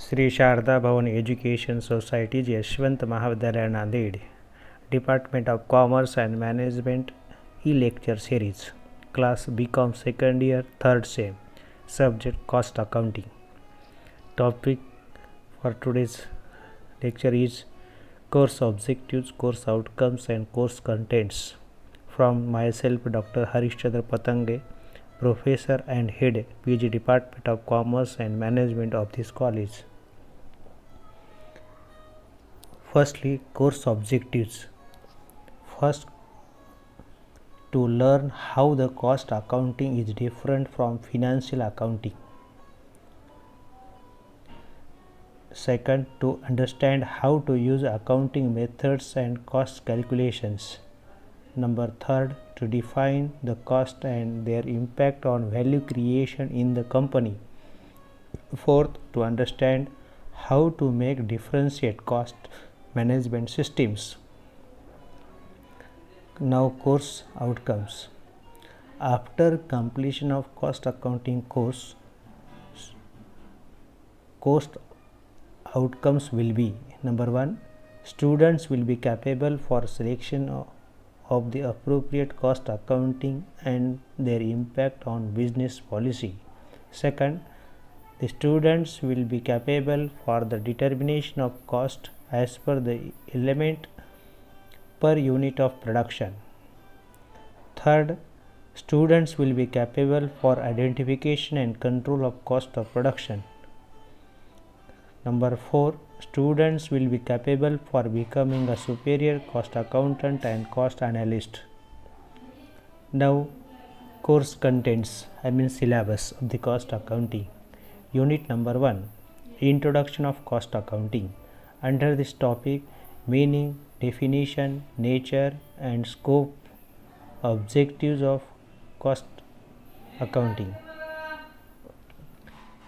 श्री शारदा भवन education society Yashwant महाविद्यालय Nanded department of commerce and management lecture series class BCom second year third sem subject cost accounting. Topic for today's lecture is course objectives, course outcomes and course contents from myself Dr. Harishchandra Patange, Professor and Head PG Department of Commerce and Management of this college. Firstly, course objectives. First, to learn how the cost accounting is different from financial accounting. Second, to understand how to use accounting methods and cost calculations. Number third, to define the cost and their impact on value creation in the company. Fourth, to understand how to make differentiate cost management systems. Now, course outcomes. After completion of cost accounting course, cost outcomes will be: number 1, students will be capable for selection of the appropriate cost accounting and their impact on business policy. Second, the students will be capable for the determination of cost as per the element per unit of production. Third, students will be capable for identification and control of cost of production. Number 4, students will be capable for becoming a superior cost accountant and cost analyst. Now, course contents, syllabus of the cost accounting. Unit number 1, Introduction of cost accounting. Under this topic, meaning, definition, nature and scope, objectives of cost accounting,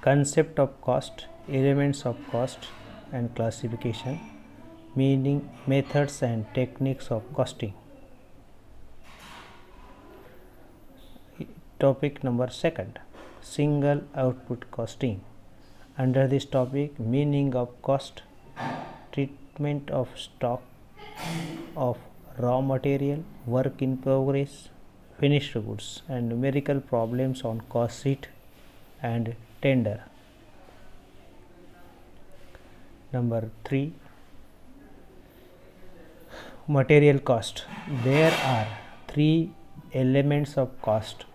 concept of cost, elements of cost and classification, meaning, methods and techniques of costing. Topic number 2, single output costing. Under this topic, meaning of cost, treatment of stock of raw material, work in progress, finished goods and numerical problems on cost sheet and tender. Number 3, material cost. There are 3 elements of cost.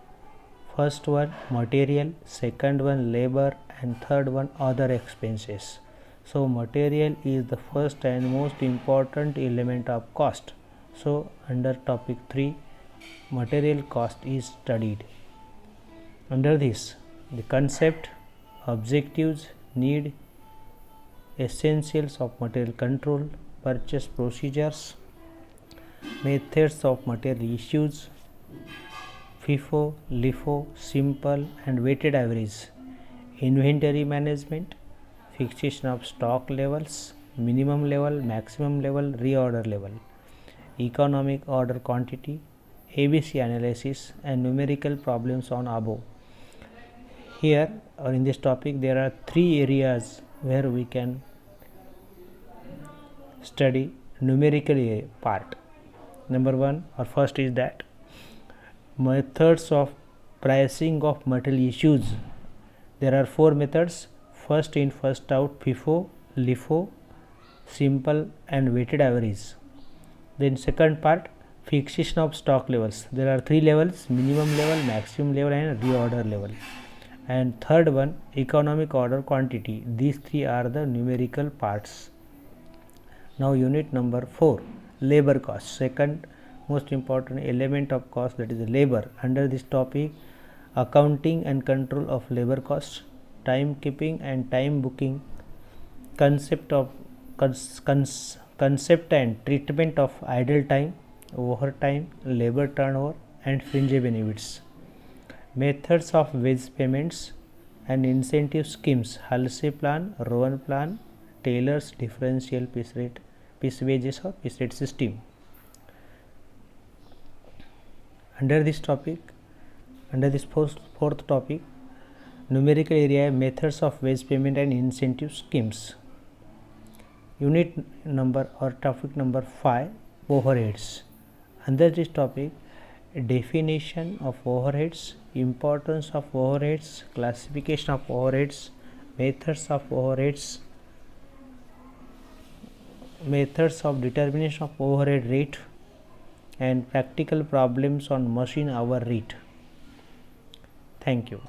First one, material, second one, labor and third one, other expenses. So, material is the first and most important element of cost. So, under topic 3, material cost is studied. Under this, the concept, objectives, need, essentials of material control, purchase procedures, methods of material issues, FIFO, LIFO, simple and weighted average, inventory management, fixation of stock levels, minimum level, maximum level, reorder level, economic order quantity, ABC analysis and numerical problems on above. Here or in this topic there are 3 areas where we can study numerical part. Number 1 or first is that methods of pricing of material issues. There are 4 methods: first in, first out, FIFO, LIFO, simple and weighted average. Then second part, fixation of stock levels. There are 3 levels: minimum level, maximum level and reorder level. And third one, economic order quantity. These 3 are the numerical parts. Now, unit number 4, labor cost. Second most important element of cost, that is the labor. Under this topic, accounting and control of labor costs, timekeeping and time booking, concept and treatment of idle time, overtime, labor turnover and fringe benefits, methods of wage payments and incentive schemes, Halsey plan, Rowan plan, Taylor's differential piece wages or piece rate system. Under this topic, under this fourth topic, numerical area, methods of wage payment and incentive schemes. Unit number or topic number 5, overheads. Under this topic, definition of overheads, importance of overheads, classification of overheads, methods of overheads, methods of determination of overhead rate, and practical problems on machine hour rate. Thank you.